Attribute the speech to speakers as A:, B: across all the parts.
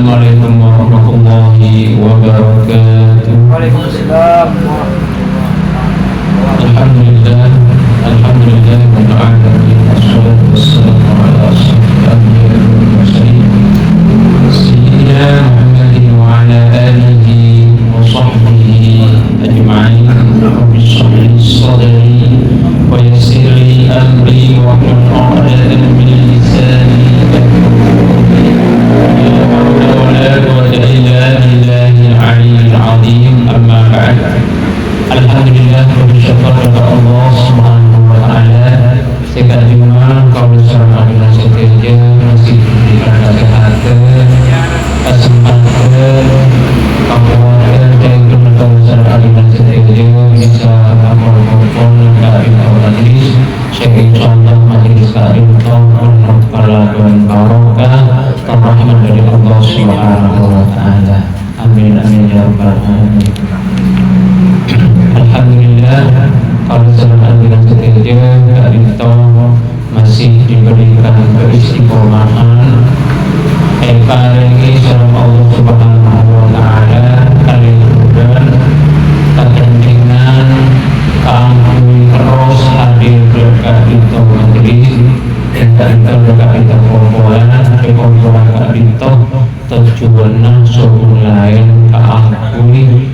A: Assalamualaikum warahmatullahi wabarakatuh.
B: Waalaikumsalam.
A: Alhamdulillah, alhamdulillah rabbil alamin. Wassalatu wassalamu ala asyrofil anbiya'i wal mursalin sayyidina Muhammadin wa ala alihi wa sahbihi ajma'in. Rabbi shrah li sadri wa yassir li amri wa hlul 'uqdatam min lisani Alhamdulillah, bersyukur kepada Allah Subhanahu wa Ta'ala. Sekat dimana kau bersama dengan setia masih diberikan kesehatan, kesempatan, kekuatan dan kemudian bersama dengan setia bisa amal-amal dari majlis. Saya insyaallah majlis kali ini berkalaban barokah rahmat dari Allah Subhanahu wa Ta'ala. Amin amin ya rabbal alamin. Alhamdulillah, kalau selama dengan setia kita masih diberikan keistiqomahan. Paling sama Allah Subhanahu wa Ta'ala kalian kepentingan kami terus hadir dekat kita majelis dan dekat kita kumpulan kita tujuannya suruh lain keakui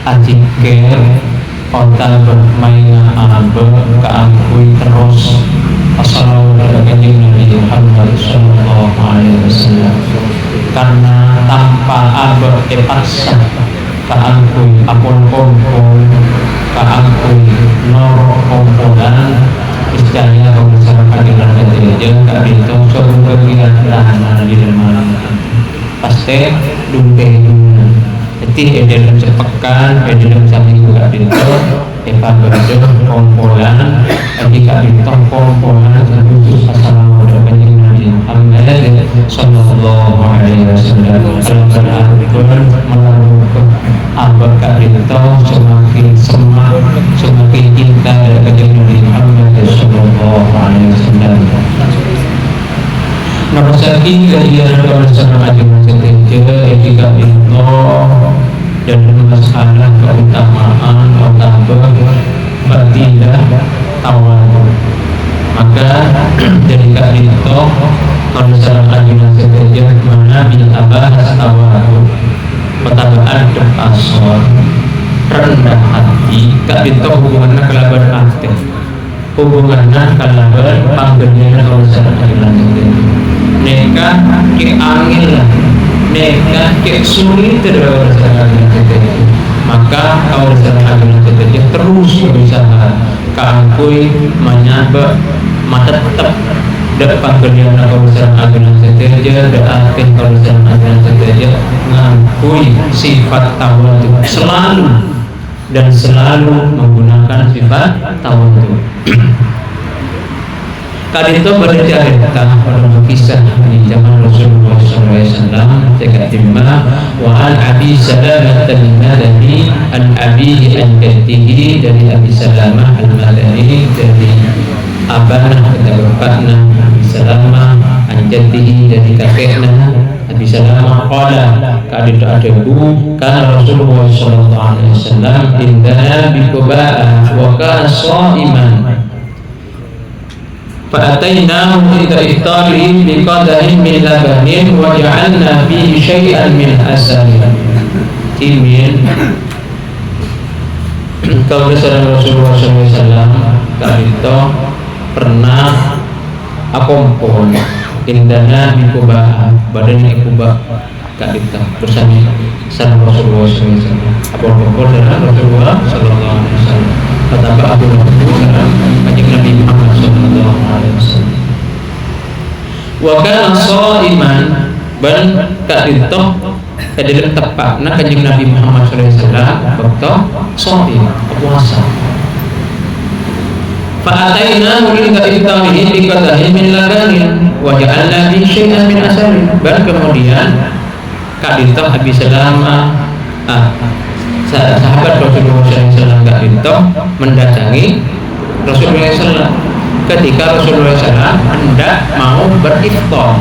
A: ajikir kota bermain abe keakui terus Assalamualaikum Nabi Muhammad sallallahu alaihi wasallam, karena tanpa abe dipaksa keakui apun kumpul keakui norok kumpulan istilahnya pembesaran kajian kajian kak itu suatu kegiatan di dalam pasti dumping. Jadi dalam sepekan, dalam seminggu kak itu berada kumpulan jika itu kumpulan khusus Assalamualaikum Nabi Muhammad sallallahu alaihi wasallam dalam berarti melakukan abad kak itu semakin semangat, semakin cinta kepada Nabi Muhammad sallallahu alaihi wasallam. Nomor satu kajian bersama ajudan setia jika itu dan masalah keutamaan utama fadilah tawadhu, maka dari itu kalau dalam ajudan setia mana bila bahas tawadhu pertabaan dan asor rendah hati kak itu hubungannya kelaban hati, hubungannya kelaban panggilnya kalau dalam ajudan setia neka ke angin lah, neka ke sulit terus maka kau bersama dengan terus berusaha keakui menyabak mata tetap depan kerjaan kau bersama dengan setia berarti kau bersama dengan setia mengakui sifat tawadhu selalu dan selalu menggunakan sifat tawadhu. Tadi itu bercerita pada kisah di zaman Rasulullah SAW. Saya timah wa an Abi Salamah al-Madani an Abihi an Jaddihi, dari Abi Salamah al-Madani dari abah dan bapaknya Abi Salamah an Jaddihi dari kakeknya Abi Salamah qala kadit adabu kana Rasulullah SAW indana bi Quba'ah wa kana sha'iman فأتيناه إلى إفطاره بقدح من لبن وجعلنا فيه شيئا من عسل. Timin kau bersama Rasulullah SAW kali itu pernah akumpul indana di Kubah badan Kubah kali itu bersama Rasulullah SAW akumpul dengan Rasulullah SAW. Kata Abu Bakar kanjeng Nabi Muhammad sallallahu alaihi wasallam. Wa kana shaiman ban kadito dalam tepatna kanjeng Nabi Muhammad sallallahu alaihi wasallam waktu shaim puasa. Fa ataina min kaitamihi bi qadahin min labanin wa ja'alna bi syai'an min asarin. Dan kemudian kadito Abi Salamah sahabat Rasulullah SAW itu mendatangi Rasulullah SAW ketika Rasulullah SAW hendak mau beriftar,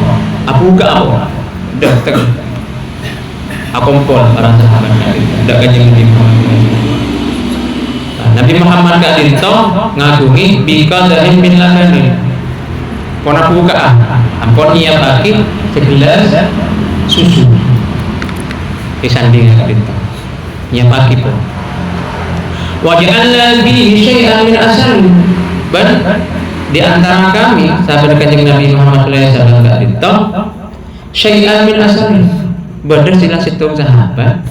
A: buka datang akumpul para sahabat tidak Kanjeng Nabi Muhammad. Nabi Muhammad kadinto ngagungi bika dari min labanin kona buka ampun nyiapake segelas susu disanding kadinto nyiapake pun waja'alna bihi syai'an min asal ban di antara kami sahabat Kanjeng Nabi Muhammad sallallahu alaihi wasallam kadinto syai'an min asal bener sila situng sahabat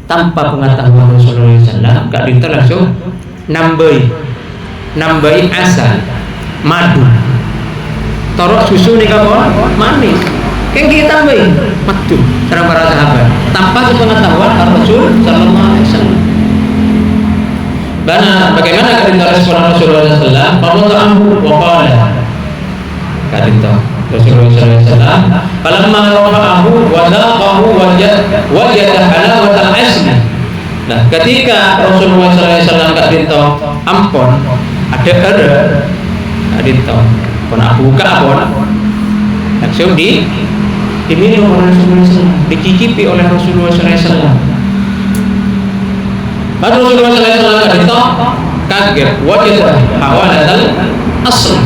A: tanpa pengetahuan Rasulullah SAW, Kak Dinto langsung nambahi asal madu torok susu nih kawan manis kan kita tambahin madu cara para sahabat tanpa sepengetahuan Rasul Sallallahu Alaihi Wasallam. Bagaimana Kak Dinto respon Rasulullah SAW? Qawwadahu wa qala Kak Dinto Rasulullah SAW falamma rafa'ahu wa daqahu wajada halawatal asli. Nah, ketika Rasulullah SAW Kak Dinto ampun ada Kak Dinto pun aku buka ampun langsung diminum oleh Rasulullah SAW, dicicipi oleh Rasulullah SAW. Maka Rasulullah SAW Kak Dinto kaget wajada halawatal asli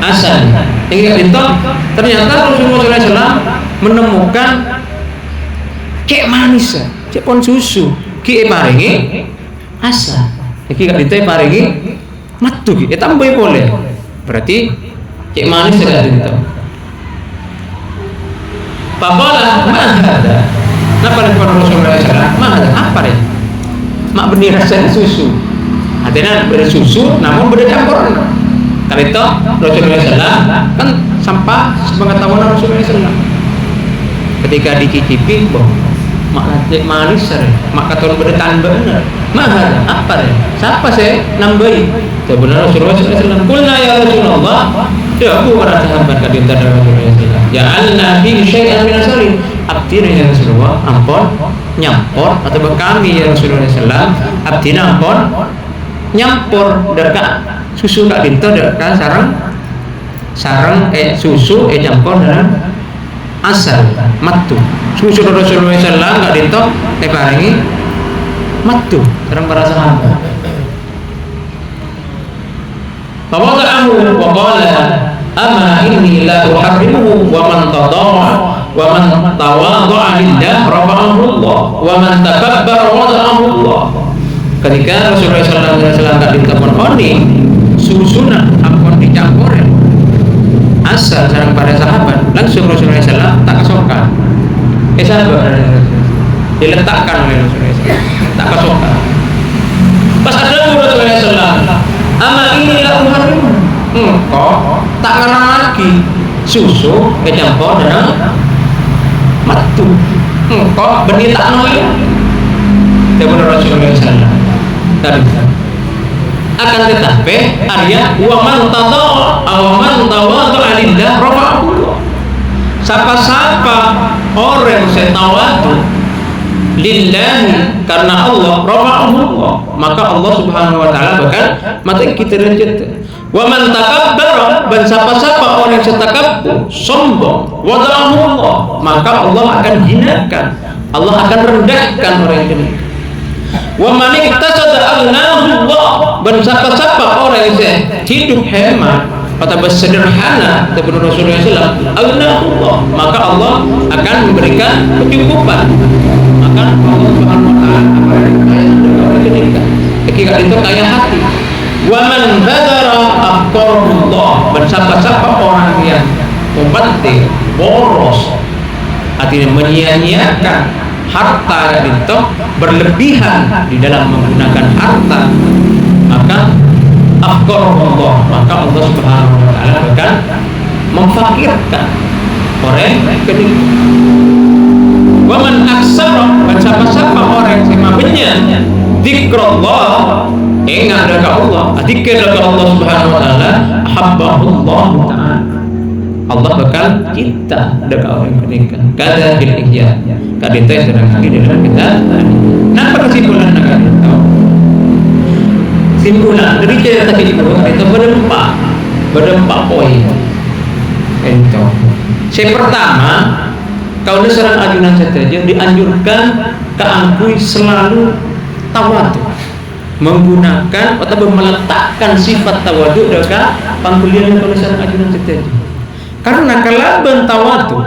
A: asal. Hingga Dinto ternyata Rasulullah SAW menemukan cek manis, cek pon susu, ki paringi asal. Iki Kak Dinto paringi madu ki, tambah boleh. Berarti cek manis Kak Dinto. Faqala ma hada? Napa Rasulullah SAW? Ma hada? Apa ya? Mak benih rasa susu. Artinya bersusu namun bercampur. Kali itu Rasulullah SAW kan sampah sepengetahuan Rasulullah SAW. Ketika dicicipi, boh, mak lacik manis sare, mak katon berdetan bener. Mahal apa deh? Siapa sih nambahi? Sebenarnya Rasulullah SAW. Kulna ya Rasulullah, ya aku para sahabat kadinta dari Rasulullah SAW. Ya al-Nabi syai'an min asali. Abdina ya Rasulullah, ampun nyampur atau kami ya Rasulullah SAW. Abdina ampun nyampur dekat susu Kak Dinto dekat sarang susu campur dengan asal madu. Susu Rasulullah SAW Kak Dinto paringi madu sareng para sahabat. Fawada'ahu wa qala ama inni la uharrimuhu wa man tawadha'a lillah rafa'ahu Allah wa man takabbara wada'ahu Allah. Ketika Rasulullah SAW Kak Dinto pun susuna ampun dicampurin asal sareng para sahabat langsung Rasulullah SAW tak kesokan sahabat diletakkan oleh Rasulullah SAW tak kesokan pas ada Rasulullah SAW ama ini la uharim kok tak ngarang lagi susu kecampur dengan madu kok benih tak noy kepada Rasulullah SAW tadi akan tetapi Arya waman tawadha'a lillah rafa'ahu. Siapa orang yang tawadhu lillahi karena Allah rafa'ahu Allah, maka Allah Subhanahu wa taala bahkan mata kita derajat. Waman takabbara dan siapa orang yang takabbur sombong wada'ahu Allah, maka Allah akan hinakan, Allah akan rendahkan orang ini. Wa man iktasada agnahu Allah, dan siapa orang yang hidup hemat atau bersederhana kepada Rasulullah SAW agnahu Allah, maka Allah akan memberikan kecukupan, maka Allah Subhanahu wa taala akan memberikan ketika itu kaya hati. Wa man badara afqarullah, dan siapa orang yang membanting boros artinya menyia-nyiakan harta itu berlebihan di dalam menggunakan harta, maka afqarullah, maka Allah Subhanahu wa taala akan memfakirkan orang kedua. Wa man aksara, siapa orang yang mabenya zikrullah, ingat kepada Allah, zikir kepada Allah Subhanahu wa taala, ahabbahullah taala, Allah bakal cinta dekat orang kedua. Kada bil ihya, kada itu yang sedang lagi dalam kita. Nah, kesimpulan nak itu? Simpulan dari cerita kita itu berdempak poin. Itu. Yang pertama, kalau seorang ajunan saja dianjurkan keangkui selalu tawadu, menggunakan atau meletakkan sifat tawadu dekat pangkulian kalau seorang ajunan saja. Karena kalau tawadu,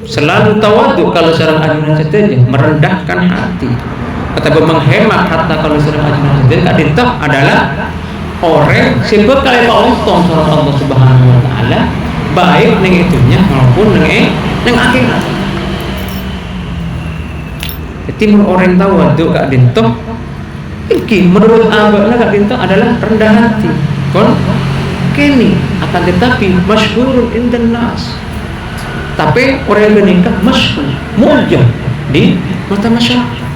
A: selalu tawadu kalau seorang ajunan saja merendahkan hati atau menghemat harta kalau seorang ajunan saja, kadang adalah orang sebab kalau untung seorang Allah Subhanahu Wa Taala baik neng itunya maupun neng akhirat. Jadi orang tawadu kak dintoh, ini menurut abadnya kak dintoh adalah rendah hati. Kon kini akan tetapi masyhurun indan nas. Tapi orang yang menikah masyhur, mulia di mata masyarakat.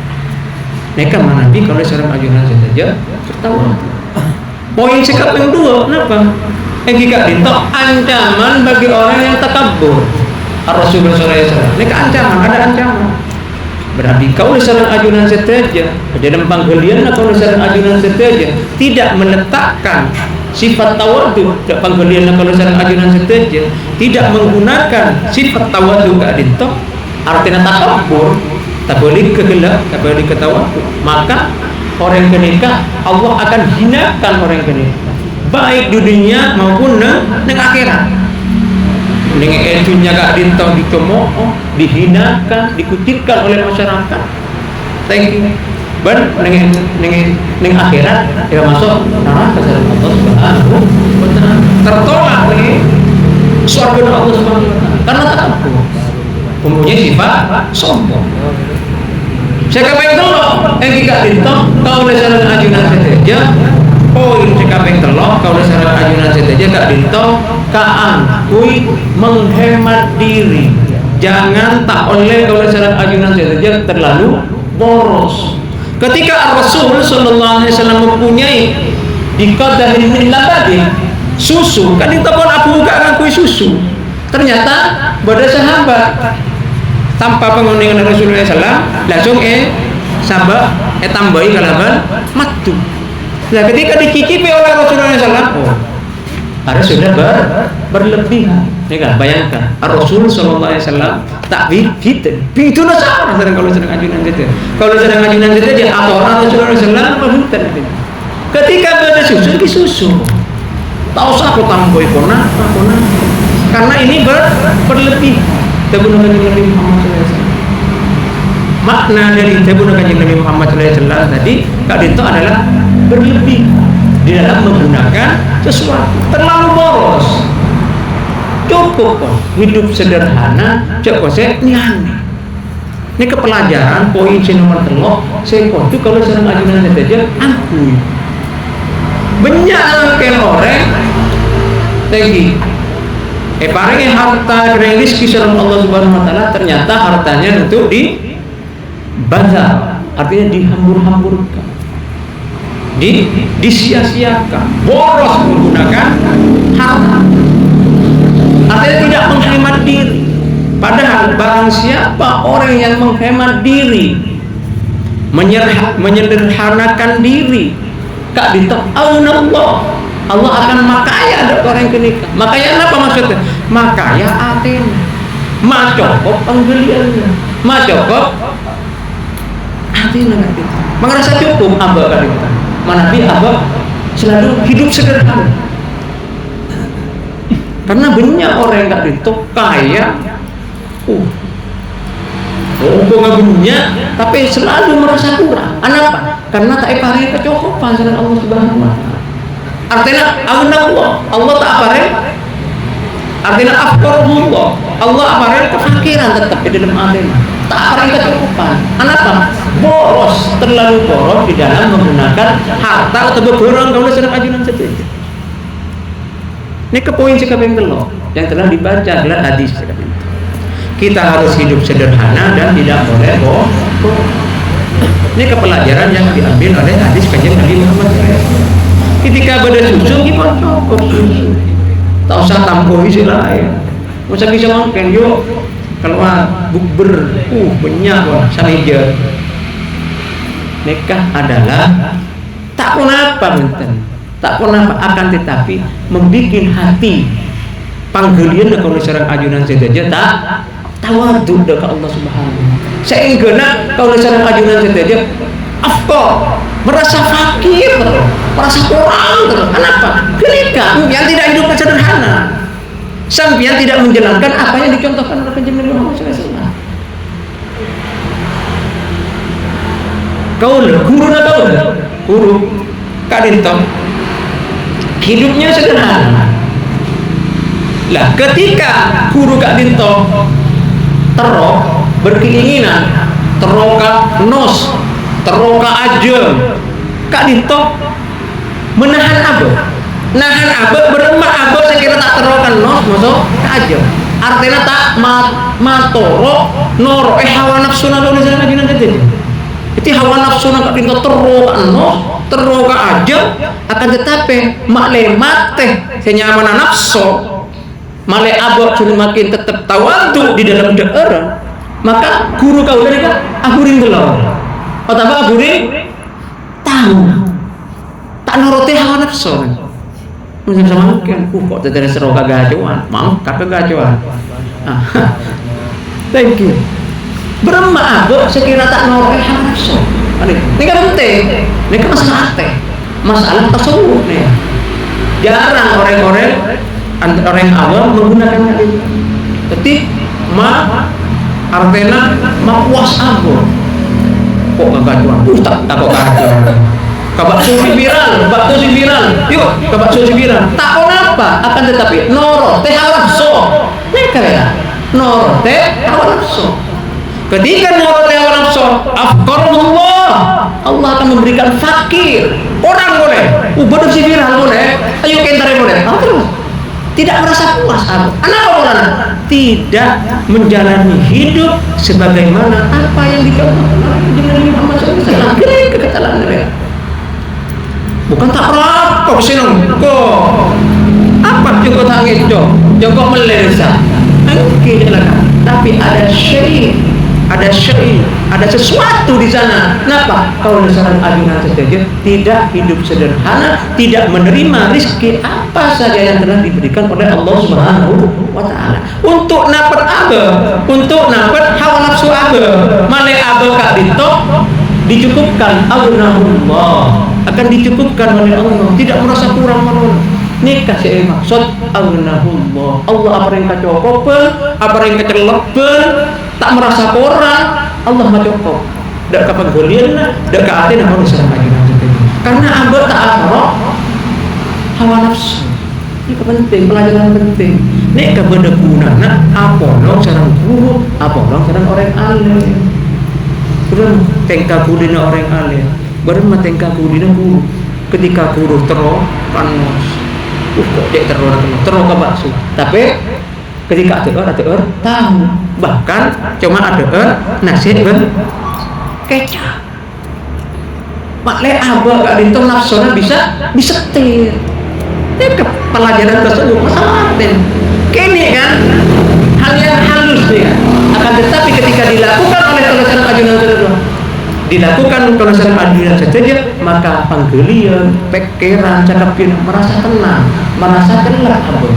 A: Mereka menabi kalau seorang ajunan saja bertawadu. Poin sikap yang dua, kenapa? Kak dintoh ancaman bagi orang yang takabur. Rasulullah SAW. Ini ancaman, ada ancaman. Berarti kau seorang ajunan seteja, dalam panggalian kau seorang ajunan seteja tidak meletakkan sifat tawadu, panggalian kau seorang ajunan seteja tidak menggunakan sifat tawadu ke adinto, artinya takabur, tak boleh kegelak, tak boleh ketawadu, maka orang kenikah Allah akan hinakan orang kenikah, baik di dunia maupun neng akhirat. Dengan etunya kak dintong dicemooh, dihinakan, dikucilkan oleh masyarakat. Thank you. Ben neng akhirat dia masuk neraka sama Allah Subhanahu wa Ta'ala. Tertolak nih surga Allah Subhanahu wa Ta'ala karena takabur. Mempunyai sifat sombong. Saya kepeng dulu, kak dintong kau lesaran ajunan saja. Poin sekapeng telok kau lesaran ajunan saja kak dintong kaangkui menghemat diri. Jangan tak oleh kalau seorang ajunan saja terlalu boros. Ketika Rasul Sallallahu Alaihi Wasallam mempunyai dikadahin min labadi susu, kan itu pun Abu Bakar ngakui susu. Ternyata pada sahabat tanpa penguningan Rasulullah SAW langsung sahabat tambahi kalaban matu. Nah ketika dicicipi oleh Rasulullah SAW, karena sudah berlebihan. Nih kan, bayangkan Rasul Sallallahu Alaihi Wasallam tak bikin itu nasar kalau sedang ajunan saja. Kalau sedang ajunan saja dia aturan Rasulullah SAW berhutan. Ketika pada susu, tak usah aku tambah kona, karena ini berlebih. Terbunuh Nabi Muhammad SAW. Makna dari terbunuh Nabi Muhammad SAW tadi, kali itu adalah berlebih di dalam menggunakan sesuatu, terlalu boros. Cukup kok hidup sederhana, cukup saya aneh. Ini kepelajaran poin nomor telok. Saya kok itu kalau sedang ajunan saja ampun. Banyak kan orang lagi. Paling harta rezeki salam Allah Subhanahu Wa Taala ternyata hartanya untuk di bazar, artinya dihambur-hamburkan, disia-siakan, boros menggunakan harta. Artinya tidak menghemat diri. Padahal barang siapa orang yang menghemat diri, menyederhanakan diri, kak Allah akan makaya ada orang yang kenikah. Makaya apa maksudnya? Makaya Athena, macokop penggeliannya, macokop Athena kan kita. Merasa cukup abah kan kita. Manabi abah selalu hidup sederhana. Karena banyak orang yang tak itu kaya, banyak, tapi selalu merasa kurang. Kenapa? Karena tak pare kecukupan dengan Allah Subhanahu Wa Taala. Artinya Allah tak pare. Artinya afqarullah. Allah pare kefakiran tetap di dalam agama. Tak pare kecukupan. Kenapa? Boros, terlalu boros di dalam menggunakan harta atau beberapa kalau sedang ajunan saja. Ini ke poin sekaping telok yang telah dibaca adalah hadis sekaping. Kita harus hidup sederhana dan tidak boleh bohong. Ini kepelajaran yang diambil oleh hadis Kanjeng Nabi Muhammad SAW. Ketika pada susu gimana cukup susu, tak usah tambah isi lain. Masa bisa makan yuk kalau bukber, banyak wah sanija. Nikah adalah tak kenapa benten. Tak pernah akan tetapi membuat hati panggalian kalau seorang ajunan saja tak tawadhu ke Allah Subhanahu. Sehingga kalau sareng ajunan saja afqar, merasa fakir, merasa kurang. Kenapa? Ketika yang tidak hidup sederhana, sampai tidak menjalankan apa yang dicontohkan oleh Kanjeng Nabi Muhammad SAW. Guru Kak Dinto hidupnya sederhana. Lah ketika guru Kak Dinto berkeinginan teroka nos, teroka aja, Kak Dinto menahan nahan beremak sekira tak terokan nos masuk aja. Artinya tak matoro noro hawa nafsu nalo di sana gini. Itu hawa nafsu nak Dinto terokan nos, teroka aja, akan tetapi mate senyaman nafsu male abok sudah makin tetap tawadhu di dalam daerah. Maka guru kau dari kan aguring delor atau aguring tahu tak nuruti hawa nafsu. Mungkin sama mungkin kok tidak seroka gajuan mau kakak gajuan. Thank you. Berema abok sekira tak nuruti hawa nafsu. Ini kan penting. Ini kan masalah tasawuf nih. Jarang orang awam menggunakan hal itu. Jadi artena puas abor. Kok nggak gajuan? Tak kok gajuan. Bakso si viral. Yuk, bakso si viral. Tak apa? Akan tetapi noro teh halafso. Mereka ya. Noro teh halafso. Ketika noro teh halafso, afqarullah. Allah akan memberikan fakir. Orang boleh. Bodoh si viral boleh. Ayo kentare boleh. Terus. Tidak merasa puas aku. Kenapa orang tidak menjalani hidup sebagaimana apa yang dicontohkan oleh Nabi Muhammad SAW. Kira keketalan mereka. Bukan tak rapok senang kok. Apa juga tangis dong? Joko melesa. Mungkin tapi ada sesuatu di sana. Kenapa? Kalau seorang ajunan saja tidak hidup sederhana, tidak menerima rezeki apa saja yang telah diberikan oleh Allah Subhanahu wa Ta'ala. Untuk napat untuk napat hawa nafsu male Kak Dinto dicukupkan aghnahullah, akan dicukupkan oleh Allah, tidak merasa kurang menurut. Ini kasih maksud aghnahullah. Allah apa yang kacokopel, apa yang kecelepel, tak merasa kurang, Allah macokop. Dak kapan golian, dak ke hati nak harus lagi. Karena abad tak akhirah hawa nafsu. Ini penting, pelajaran penting. Nek kepada gunana apa dong sarang guru, apa dong sarang orang alim. Kurang tengka gulina orang alim, baru tengka gulina guru. Ketika guru kanos, kok dia teror ke bakso. Tapi ketika ada tahu, bahkan cuma ada nasi kecap. Makle abah Kak Dinto nafsona bisa disetir. Ini pelajaran tersebut masalah kini kan hal yang halus ya. Akan tetapi ketika dilakukan oleh tulisan ajunan saja, dilakukan tulisan ajunan saja, maka panggilian, pikiran, cakapin merasa tenang, merasa gelap abah.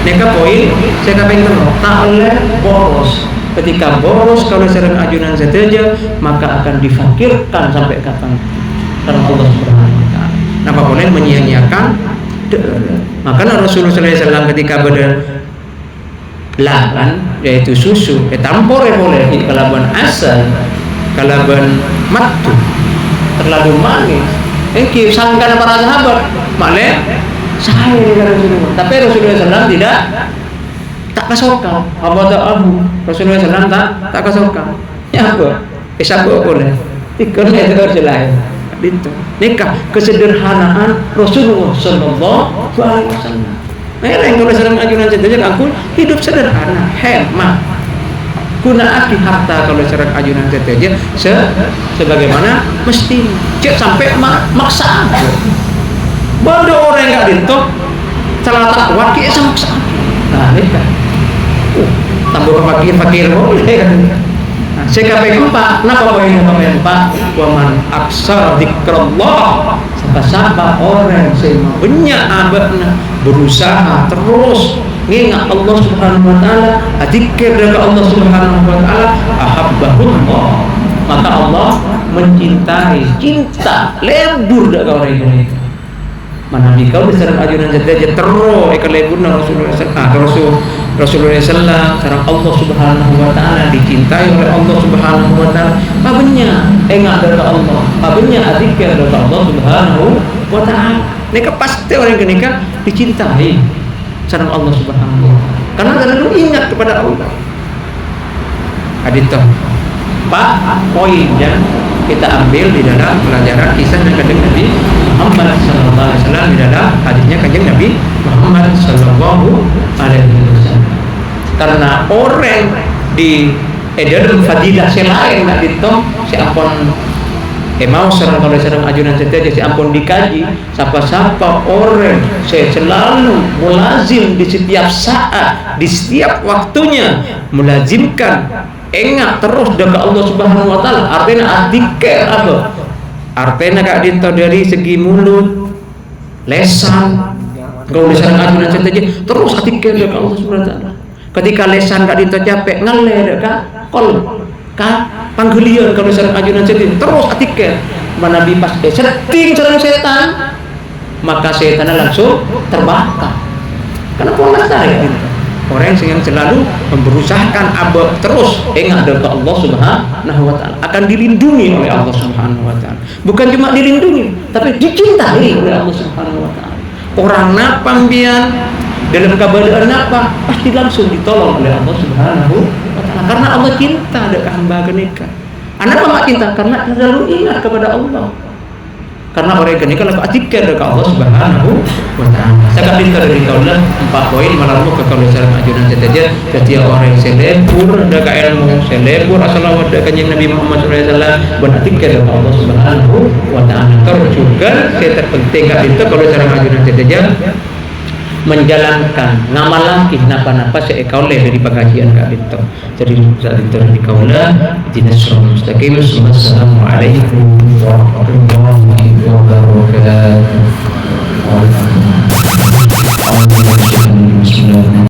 A: Neka poin saya katakan tak oleh boros. Ketika boros kalau sering ajunan saja, maka akan difakirkan sampai kapan karena Allah Subhanahu wa Ta'ala. Napa boleh menyia-nyiakan? Maka Rasulullah SAW ketika berlahan yaitu susu, tampor boleh kalaban asal, kalaban matu terlalu manis. Engki sangkan para sahabat, malah saya Rasulullah. Tapi Rasulullah SAW tidak tak kesokan. Apa tak abu? Rasulullah SAW tak kesokan. Ya apa? Isabu boleh. Tikar itu harus itu. Nikah kesederhanaan Rasulullah Sallallahu Alaihi Wasallam. Mereka kalau sedang ajunan saja aku hidup sederhana, hemat. Gunakan harta kalau sedang ajunan saja sebagaimana mesti. Cek sampai maksa. Bodoh orang Kak Dinto salah takwa ki sama maksa. Nah, nikah. Tambah fakir boleh kan. CKP 4, kenapa poin 4? Waman aksar dzikrullah siapa orang yang banyak abadna berusaha terus ingat Allah Subhanahu wa taala, zikir dengan Allah Subhanahu wa taala, ahabbahullah, maka Allah mencintai, cinta lebur dak orang itu. Mana kau diserang ajunan saja terus ikan lebur Rasulullah Rasulullah sallallahu sareng Allah Subhanahu wa taala, dicintai oleh Allah Subhanahu wa taala. Pabenya ingat dengan Allah, pabenya zikir dengan Allah Subhanahu wa taala. Nika pasti orang kenika dicintai sareng Allah Subhanahu wa taala. Karena selalu ingat kepada Allah. Adito. Pak, poinnya kita ambil di dalam pelajaran kisah dan kanjeng Nabi Muhammad sallallahu alaihi wasallam di dalam hadisnya kanjeng Nabi Muhammad sallallahu alaihi wasallam. Karena orang di dalam fadilah selain nak ditong si ampun mau serang kalau serang ajunan saja si ampun dikaji siapa-siapa orang saya selalu mulazim di setiap saat di setiap waktunya mulazimkan ingat terus dengan Allah Subhanahu wa taala. Artinya zikir apa? Artinya kak dito dari segi mulut, lesan. Kalau lesan ajunan saja terus zikir dengan Allah Subhanahu wa taala. Ketika lesan kak dito capek ngaler kak kol kak panggelian kalau lesan ajunan saja terus zikir. Mana bi pas setting sareng setan, maka setan langsung terbakar. Karena pola tarik gitu. Orang yang selalu berusahakan abad terus ingat dengan Allah Subhanahu wa taala akan dilindungi oleh Allah Subhanahu wa taala. Bukan cuma dilindungi, tapi dicintai oleh Allah Subhanahu wa taala. Orang napa mbian dalam keadaan apa pasti langsung ditolong oleh Allah Subhanahu wa taala karena Allah cinta dengan hamba kenika. Anak apa cinta karena selalu ingat kepada Allah. Karena orang ini kalau zikir dengan Allah Subhanahu wa taala. Saya pintar dari kaulah 4 poin malam ke kalau saya ajunan saja. Jadi orang yang selebur dengan ilmu, selebur asal-awat dengan Nabi Muhammad SAW berzikir dengan Allah Subhanahu wa taala. Terus juga saya terpenting itu kalau saya ajunan saja menjalankan ngamalaki napa-napa seekaulah dari pengajian kak itu. Jadi saat itu di kaulah jenis mustaqim. Assalamualaikum warahmatullahi wabarakatuh.